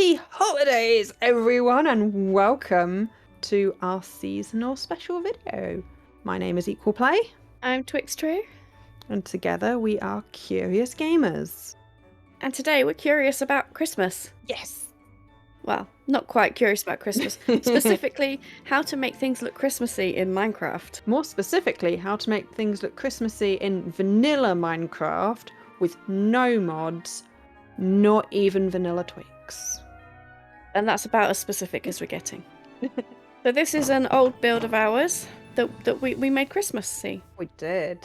Happy holidays, everyone, and welcome to our seasonal special video. My name is Equal Play, I'm Twixtrue, and together we are Curious Gamers. and today we're curious about Christmas. Yes! Well, not quite curious about Christmas. Specifically, how to make things look Christmassy in Minecraft. More specifically, how to make things look Christmassy in vanilla Minecraft with no mods, not even vanilla tweaks. And that's about as specific as we're getting. So this is an old build of ours that we made Christmassy. We did.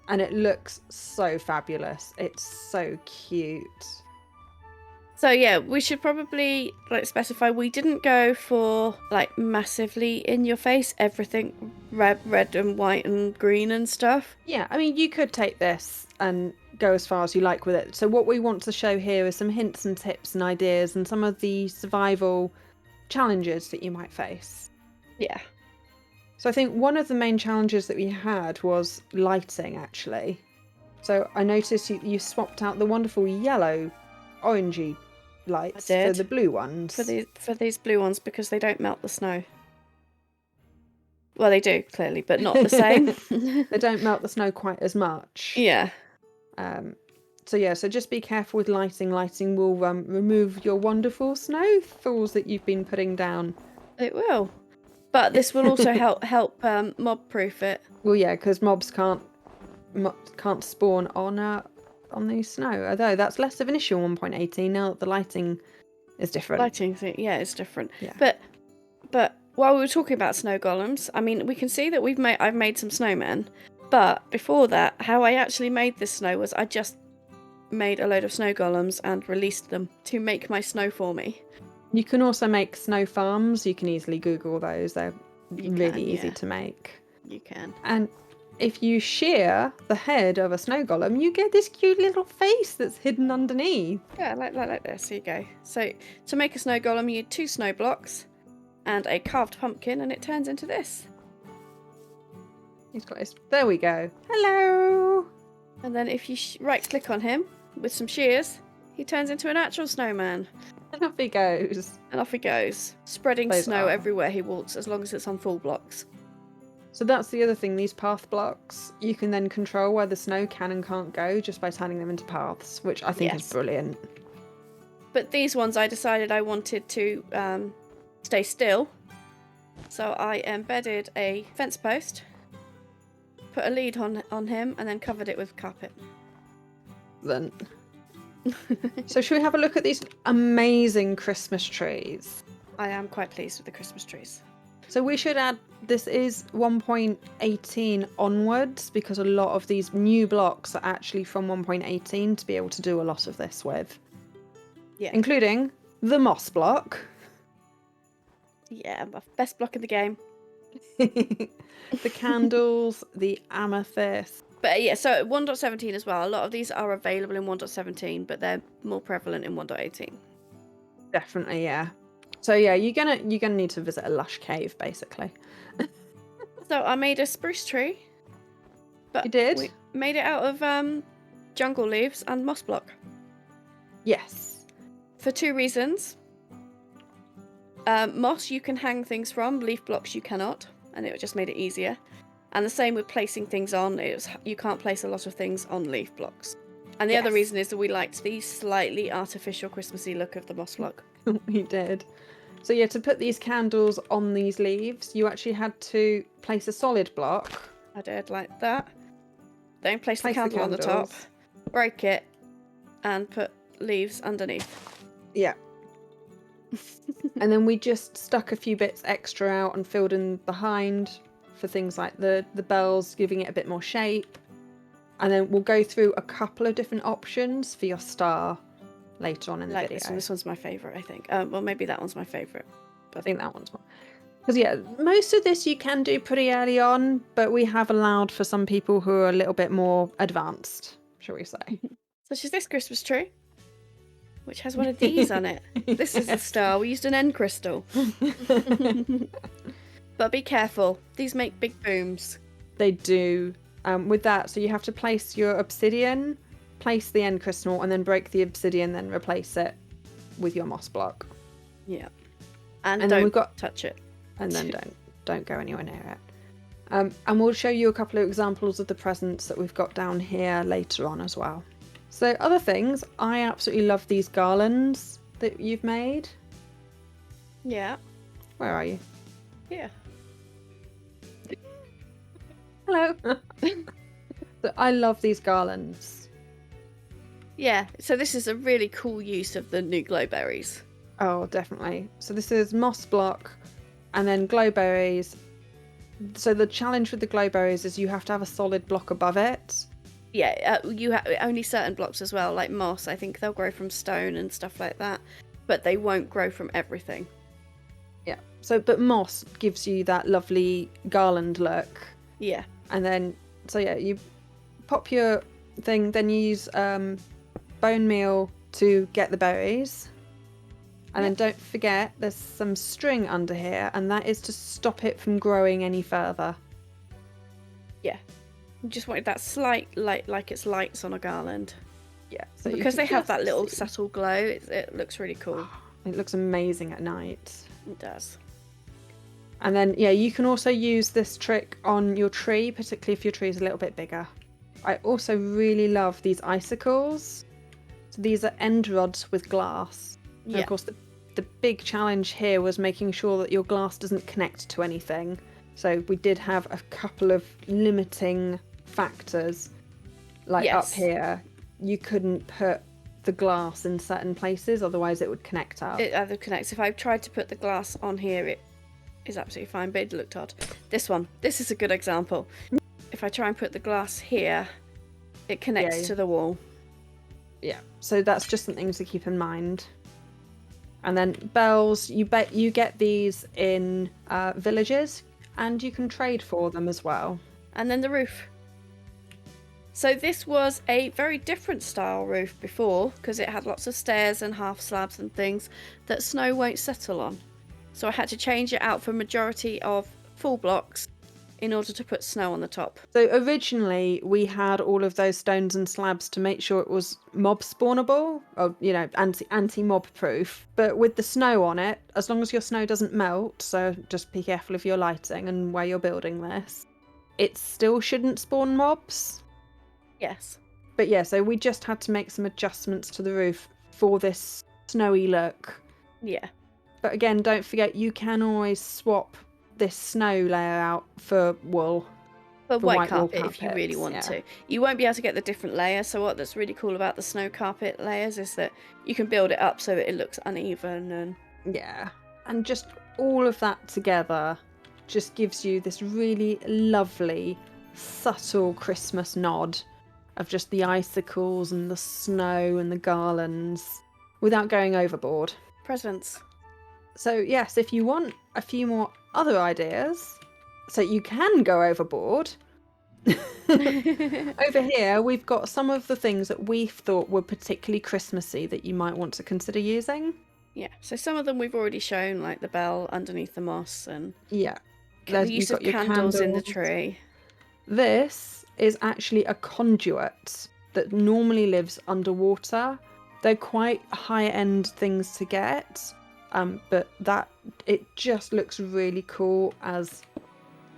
And it looks so fabulous. It's so cute. So yeah, we should probably specify we didn't go for massively in your face, everything red and white and green and stuff. Yeah, I mean, you could take this and go as far as you like with it. So what we want to show here is some hints and tips and ideas and some of the survival challenges that you might face. Yeah. So I think one of the main challenges that we had was lighting, actually. So I noticed you swapped out the wonderful yellow, orangey lights for the blue ones. For these blue ones, because they don't melt the snow. Well, they do, clearly, but not the same. They don't melt the snow quite as much. Yeah. So just be careful with lighting. Lighting will remove your wonderful snowfalls that you've been putting down. It will. But this will also help mob-proof it. Well, yeah, because mobs can't spawn on the snow. Although that's less of an issue on 1.18 now that the lighting is different. Yeah, it's different. Yeah. But while we were talking about snow golems, I mean, we can see that I've made some snowmen. But before that, how I actually made this snow was I just made a load of snow golems and released them to make my snow for me. You can also make snow farms. You can easily Google those. They're really easy to make. You can. And if you shear the head of a snow golem, you get this cute little face that's hidden underneath. Yeah, like this. Here you go. So to make a snow golem, you need 2 snow blocks and a carved pumpkin, and it turns into this. There we go. Hello. And then if you right-click on him with some shears, he turns into an actual snowman. And off he goes. And off he goes, spreading snow everywhere he walks, as long as it's on full blocks. So that's the other thing, these path blocks, you can then control where the snow can and can't go just by turning them into paths, which I think is brilliant. But these ones I decided I wanted to stay still. So I embedded a fence post, put a lead on him, and then covered it with carpet. Then. So should we have a look at these amazing Christmas trees? I am quite pleased with the Christmas trees. So we should add, this is 1.18 onwards, because a lot of these new blocks are actually from 1.18 to be able to do a lot of this with. Yeah. Including the moss block. Yeah, best block in the game. The candles, the amethyst. But yeah, so 1.17 as well. A lot of these are available in 1.17, but they're more prevalent in 1.18. Definitely, yeah. So yeah, you're gonna need to visit a lush cave, basically. So I made a spruce tree. But you did? We made it out of jungle leaves and moss block. Yes. For 2 reasons. Moss you can hang things from, leaf blocks you cannot, and it just made it easier. And the same with placing things on. You can't place a lot of things on leaf blocks. And the other reason is that we liked the slightly artificial Christmassy look of the moss block. We did. So yeah, to put these candles on these leaves, you actually had to place a solid block. I did like that. Then place the candle on the top, break it, and put leaves underneath. Yeah. And then we just stuck a few bits extra out and filled in behind for things like the bells, giving it a bit more shape. And then we'll go through a couple of different options for your star later on in the video. This one's my favourite, I think. Well, maybe that one's my favourite. But I think that one's more. Because yeah, most of this you can do pretty early on, but we have allowed for some people who are a little bit more advanced, shall we say. Such as this Christmas tree, which has one of these on it. This is the star. We used an end crystal. But be careful. These make big booms. They do. With that, so you have to place your obsidian, place the end crystal, and then break the obsidian, then replace it. with your moss block. Yeah. And then don't we've got touch it. And then don't go anywhere near it. And we'll show you a couple of examples of the presents that we've got down here later on as well. So other things, I absolutely love these garlands that you've made. Yeah. Where are you? Yeah. Hello. So I love these garlands. Yeah, so this is a really cool use of the new glowberries. Oh, definitely. So this is moss block and then glowberries. So the challenge with the glowberries is you have to have a solid block above it. Yeah, you have only certain blocks as well, like moss. I think they'll grow from stone and stuff like that, but they won't grow from everything. Yeah. So, but moss gives you that lovely garland look. Yeah. And then, so yeah, you pop your thing, then you use bone meal to get the berries. And then don't forget, there's some string under here, and that is to stop it from growing any further. Yeah. You just wanted that slight light, like it's lights on a garland. Yeah. So because they have that little see. subtle glow, it looks really cool. It looks amazing at night. It does. And then, yeah, you can also use this trick on your tree, particularly if your tree is a little bit bigger. I also really love these icicles. So these are end rods with glass. And of course, the big challenge here was making sure that your glass doesn't connect to anything. So we did have a couple of limiting factors. Like up here, you couldn't put the glass in certain places, otherwise it would connect up. It either connects. If I tried to put the glass on here, it is absolutely fine, but it looked odd. This is a good example. If I try and put the glass here, it connects to the wall. Yeah, so that's just something to keep in mind. And then bells, you get these in villages, and you can trade for them as well. And then the roof. So this was a very different style roof before, because it had lots of stairs and half slabs and things that snow won't settle on. So I had to change it out for a majority of full blocks in order to put snow on the top. So originally we had all of those stones and slabs to make sure it was mob spawnable, or anti-mob proof. But with the snow on it, as long as your snow doesn't melt, so just be careful of your lighting and where you're building this, it still shouldn't spawn mobs. Yes. But yeah, so we just had to make some adjustments to the roof for this snowy look. Yeah. But again, don't forget, you can always swap this snow layer out for wool. For white carpet, if you really want to. You won't be able to get the different layer, so what's really cool about the snow carpet layers is that you can build it up so that it looks uneven. And yeah, and just all of that together just gives you this really lovely, subtle Christmas nod of just the icicles and the snow and the garlands without going overboard. Presents. So yes, if you want a few more other ideas, so you can go overboard, over here we've got some of the things that we thought were particularly Christmassy that you might want to consider using. Yeah, so some of them we've already shown, like the bell underneath the moss and the use of candles in the tree. This is actually a conduit that normally lives underwater. They're quite high-end things to get. But it just looks really cool as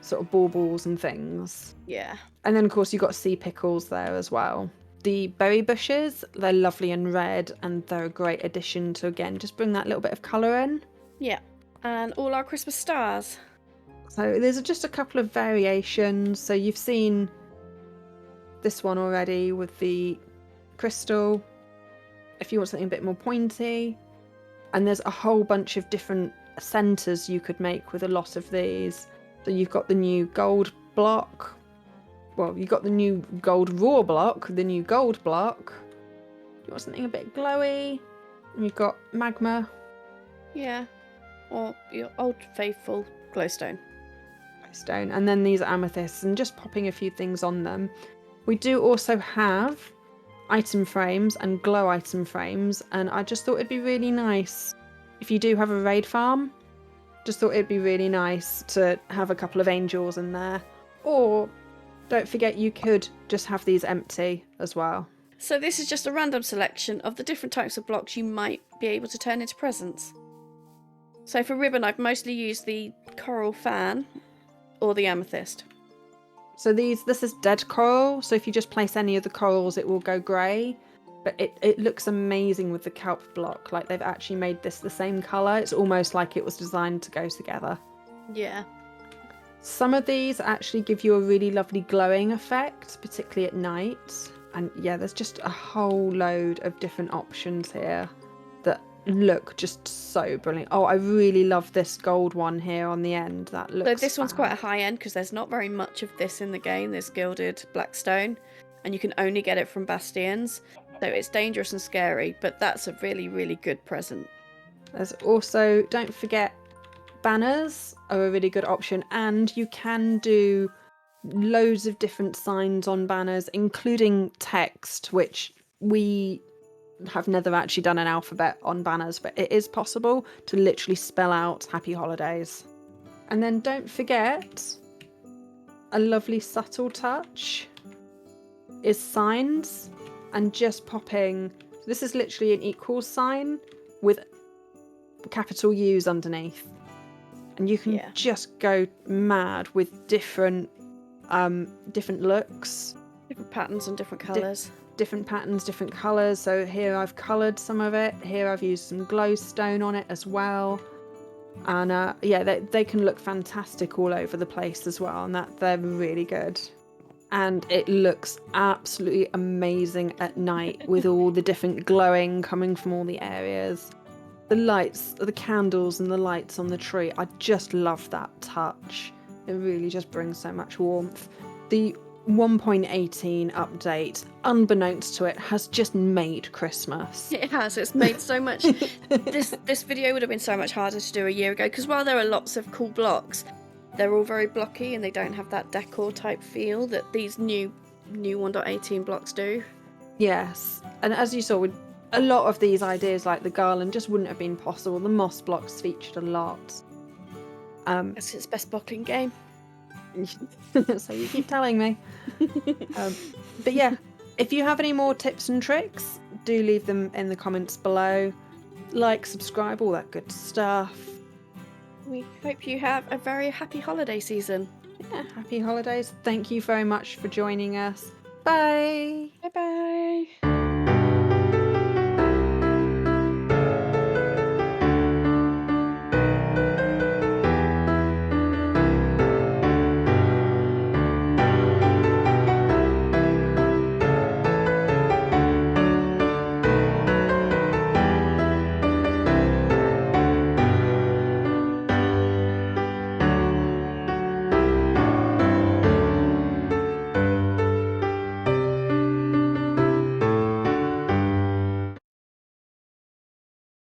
sort of baubles and things. Yeah. And then of course you've got sea pickles there as well. The berry bushes, they're lovely and red, and they're a great addition to, again, just bring that little bit of colour in. Yeah. And all our Christmas stars. So there's just a couple of variations. So you've seen this one already with the crystal. If you want something a bit more pointy. And there's a whole bunch of different centres you could make with a lot of these. So you've got the new gold block. Well, you've got the new gold raw block, the new gold block. You want something a bit glowy. And you've got magma. Yeah. Or your old faithful glowstone. Glowstone. And then these amethysts, and just popping a few things on them. We do also have item frames and glow item frames, and I just thought it'd be really nice if you do have a raid farm. Just thought it'd be really nice to have a couple of angels in there. Or don't forget, you could just have these empty as well. So this is just a random selection of the different types of blocks you might be able to turn into presents. So for ribbon, I've mostly used the coral fan or the amethyst. So this is dead coral, so if you just place any of the corals, it will go grey. But it looks amazing with the kelp block. Like they've actually made this the same colour. It's almost like it was designed to go together. Yeah. Some of these actually give you a really lovely glowing effect, particularly at night. And yeah, there's just a whole load of different options here that look just so brilliant. Oh, I really love this gold one here on the end. That looks So this one's quite a fab. high end because there's not very much of this in the game, this gilded black stone, and you can only get it from bastions. So it's dangerous and scary, but that's a really, really good present. There's also, don't forget, banners are a really good option, and you can do loads of different signs on banners, including text, which we have never actually done an alphabet on banners, but it is possible to literally spell out happy holidays. And then don't forget, a lovely subtle touch is signs, and just popping, this is literally an equals sign with capital U's underneath, and you can just go mad with different looks, different patterns and different colours. Different patterns, different colours. So here I've coloured some of it. Here I've used some glowstone on it as well. And yeah, they can look fantastic all over the place as well, and that they're really good. And it looks absolutely amazing at night with all the different glowing coming from all the areas. The lights, the candles and the lights on the tree, I just love that touch. It really just brings so much warmth. The 1.18 update, unbeknownst to it, has just made Christmas. It has. It's made so much. This video would have been so much harder to do a year ago because while there are lots of cool blocks, they're all very blocky and they don't have that decor type feel that these new 1.18 blocks do. Yes, and as you saw, with a lot of these ideas like the garland just wouldn't have been possible. The moss blocks featured a lot. That's its best blocking game. So you keep telling me. But yeah, if you have any more tips and tricks, do leave them in the comments below. Like, subscribe, all that good stuff. We hope you have a very happy holiday season. Yeah, happy holidays. Thank you very much for joining us. Bye. Bye bye.